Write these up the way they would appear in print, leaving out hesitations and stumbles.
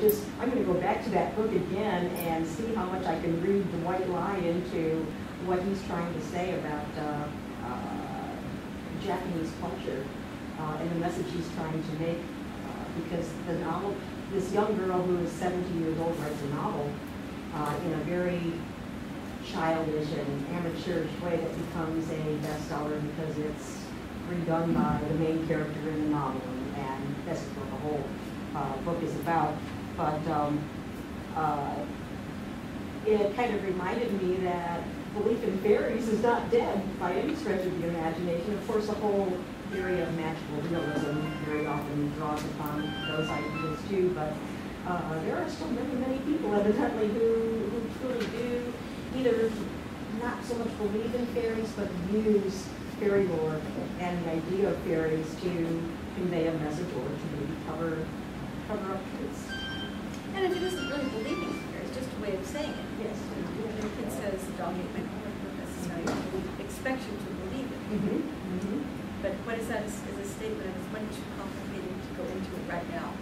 I'm going to go back to that book again and see how much I can read the white lie into what he's trying to say about Japanese culture and the message he's trying to make. Because the novel, this young girl who is 17 years old writes a novel in a very childish and amateurish way that becomes a bestseller because it's redone by the main character in the novel, and that's what the whole book is about. But it kind of reminded me that belief in fairies is not dead by any stretch of the imagination. Of course, the whole theory of magical realism very often draws upon those ideas too, but there are still many, many people evidently who truly do either not so much believe in fairies, but use fairy lore and the idea of fairies to convey a message or to maybe cover up truths. And if it isn't really believing in fairies, just a way of saying it. Yes. If it says dog ate my homework, not necessarily expect you to believe it. Mm-hmm. Mm-hmm. But what is that as a statement? It's much too complicated to go into it right now.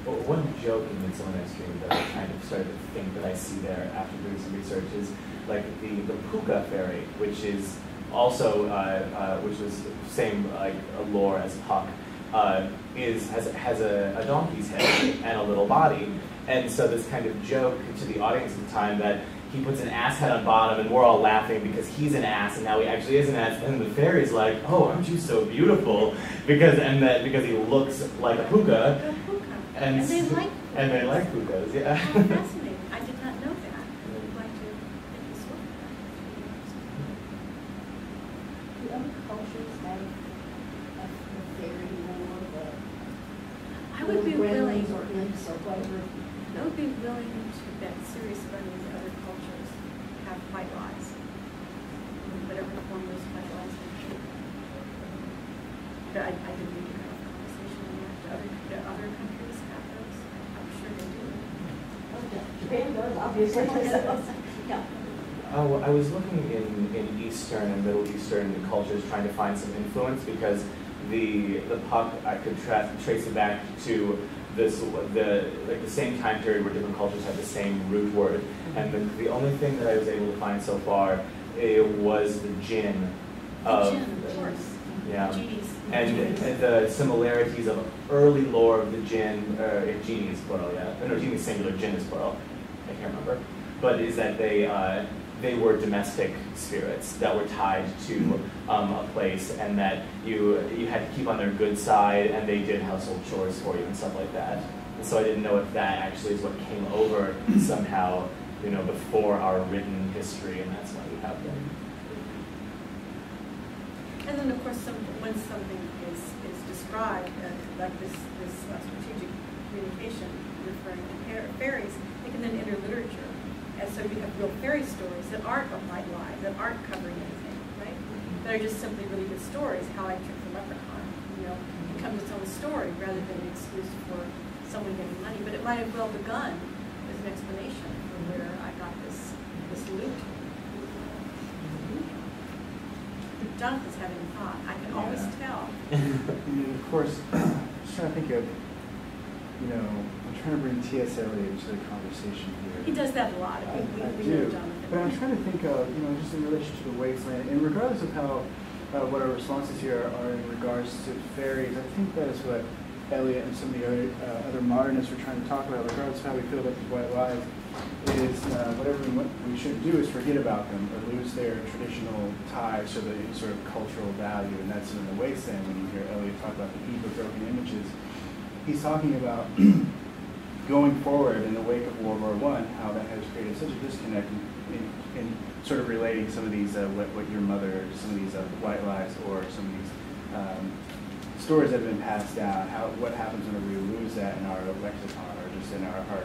Well, one joke in Midsummer Night's Dream that I kind of started to think that I see there after doing some research is like the puka fairy, which is also which was same like a lore as Puck, has a donkey's head and a little body, and so this kind of joke to the audience at the time that he puts an ass head on bottom and we're all laughing because he's an ass and now he actually is an ass, and the fairy's like, oh, aren't you so beautiful, because he looks like a puka. And they like pukas. And they like pukas, yeah. How fascinating. I did not know that. I would like to think this book about it. Do other cultures have a fairy lore that I would be willing, or imps or whatever? I would be willing to bet serious money that other cultures have white lies. In whatever form those white lies may take. But I didn't need to have a conversation on that. Do other countries have those? I'm sure they do. Japan does, obviously. Yeah. Oh, I was looking in Eastern and Middle Eastern cultures trying to find some influence, because the Puck, I could trace it back to the same time period where different cultures had the same root word, and the only thing that I was able to find so far was the jinn. Of course. Yeah. Genies. And the similarities of early lore of the jinn, genie is plural, yeah. No, genie is singular, jinn is plural. I can't remember. But is that they were domestic spirits that were tied to a place, and that you had to keep on their good side, and they did household chores for you and stuff like that. And so I didn't know if that actually is what came over somehow, before our written history, and that's why we have them. And then, of course, when something is described, like this strategic communication referring to fairies, it can then enter literature. And so you have real fairy stories that aren't a white lie, that aren't covering anything, right? That are just simply really good stories. How I Tricked the Leprechaun, it becomes its own story rather than an excuse for someone getting money. But it might have well begun as an explanation for where I got this loot. Jonathan's having a thought. I can always tell. Of course, just trying to think of, I'm trying to bring T.S. Eliot into the conversation here. He does that a lot. I we do. know Jonathan. But I'm trying to think of, just in relation to the wasteland, and regardless of how, what our responses here are in regards to fairies, I think that is what Eliot and some of the other modernists were trying to talk about, regardless of how we feel about these white lies, is whatever we shouldn't do is forget about them or lose their traditional ties to the sort of cultural value, and that's in the wasteland. When you hear Eliot talk about the heap of broken images, he's talking about going forward in the wake of World War I, how that has created such a disconnect in sort of relating some of these, what your mother, some of these white lies, or some of these stories that have been passed down, what happens whenever we lose that in our lexicon, or just in our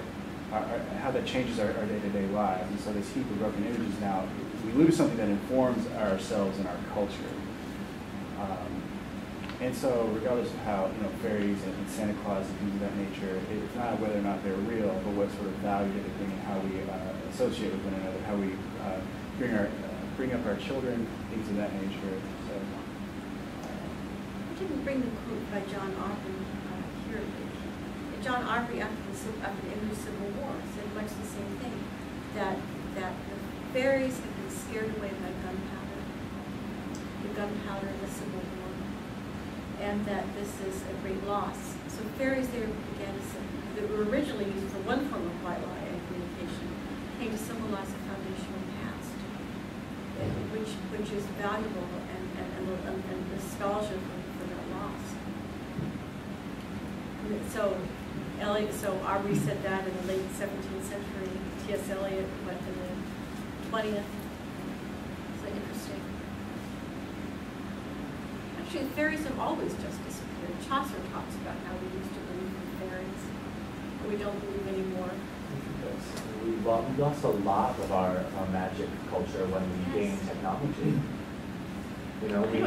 how that changes our day-to-day lives. And so this heap of broken images now, we lose something that informs ourselves and our culture. And so regardless of how fairies and Santa Claus and things of that nature, it's not whether or not they're real, but what sort of value do they bring and how we associate with one another, how we bring up our children, things of that nature. So, I didn't bring the quote by John Ogden here. It John Aubrey, after the English Civil War, said much the same thing, that the fairies had been scared away by gunpowder, in the Civil War, and that this is a great loss. So fairies there began to that were originally used for one form of white lie and communication came to symbolize a foundational past, which is valuable and the scholarship for that loss. So Aubrey said that in the late 17th century. T.S. Eliot went in the 20th. So interesting. Actually, fairies have always just disappeared. Chaucer talks about how we used to believe in fairies, but we don't believe anymore. We lost a lot of our magic culture when we gained technology. You know, we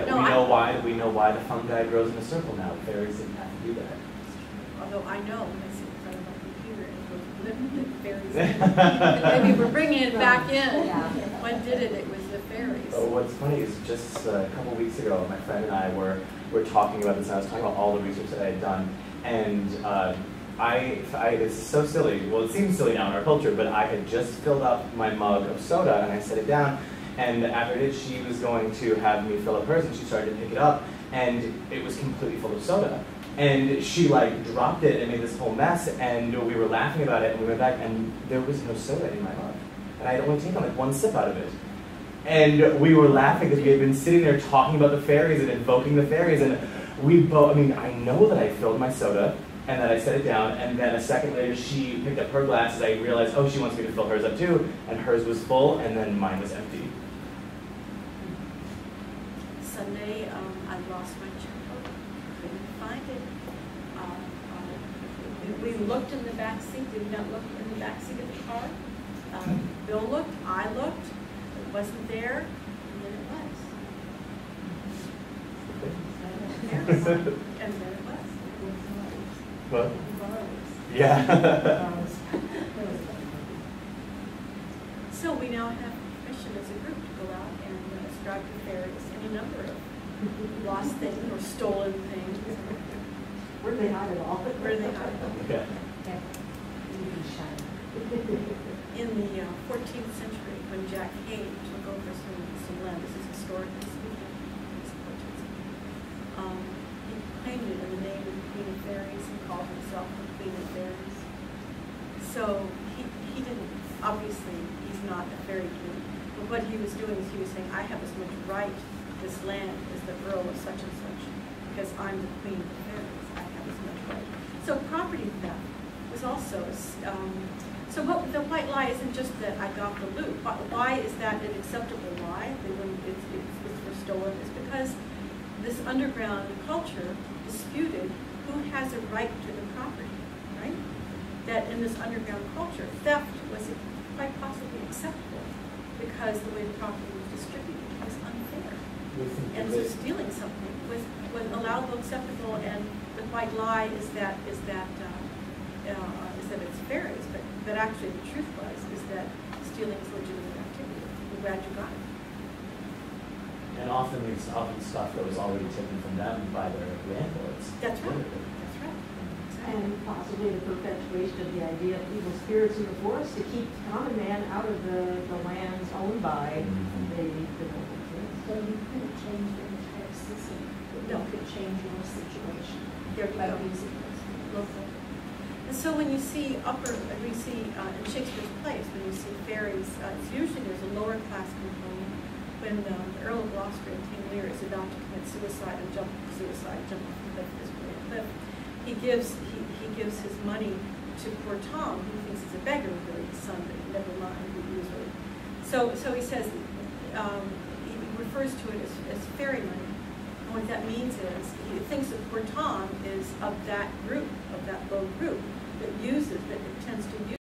know why the fungi grows in a circle now. Fairies didn't have to do that. Although I know, I sit in front of my computer and it goes, fairies. Maybe we're bringing it back in. Yeah. When did it? It was the fairies. Oh, what's funny is just a couple weeks ago, my friend and I were talking about this, and I was talking about all the research that I had done, and it's so silly. Well, it seems silly now in our culture, but I had just filled up my mug of soda, and I set it down, and after it, she was going to have me fill up hers, and she started to pick it up, and it was completely full of soda. And she like dropped it and made this whole mess, and we were laughing about it, and we went back, and there was no soda in my mug. And I had only taken like one sip out of it. And we were laughing because we had been sitting there talking about the fairies and invoking the fairies, and we both, I mean, I know that I filled my soda, and that I set it down, and then a second later she picked up her glasses. I realized, oh, she wants me to fill hers up too, and hers was full, and then mine was empty. Sunday, I lost my checkbook. Couldn't find it. We looked in the back seat. Did not look in the back seat of the car. Bill looked. I looked. It wasn't there. And then it was. And then it was. What? Yeah. So we now have permission as a group to go out and ascribe to fairies any number of lost things or stolen things. Where do they hide it all? Where they hide it all. Okay. In the 14th century, when Jack Cade took over some land, this is historically speaking, he claimed it in the name of the Queen of Fairies and called himself the Queen of Fairies. So he didn't, obviously, he's not a fairy king, but what he was doing is he was saying, I have as much right to this land as the Earl of such and such, because I'm the Queen of the Fairies. I have as much right. So property theft was also, so what, the white lie isn't just that I got the loot. Why is that an acceptable lie? When it's stolen, is because this underground culture disputed who has a right to the property, right? That in this underground culture, theft was quite possibly acceptable because the way the property was distributed was unfair. And so stealing something was allowable, acceptable, and the white lie is that it's fairies, but actually the truth is that stealing is legitimate activity. I'm glad you got it. And often stuff that was already taken from them by their landlords. That's right. That's right. And possibly the perpetuation of the idea of evil spirits in the forest to keep common man out of the lands owned by the developers. So you couldn't change the entire system, but you could change your situation by using those local. And so when you see in Shakespeare's plays, when you see fairies, it's usually there's a lower class component. When the Earl of Gloucester and King Lear is about to commit suicide and jump off the cliff, he gives his money to poor Tom, who thinks he's a beggar, really his son, but never mind who he was really. So he says, he refers to it as fairy money. And what that means is he thinks that poor Tom is of that group, of that low group, that tends to use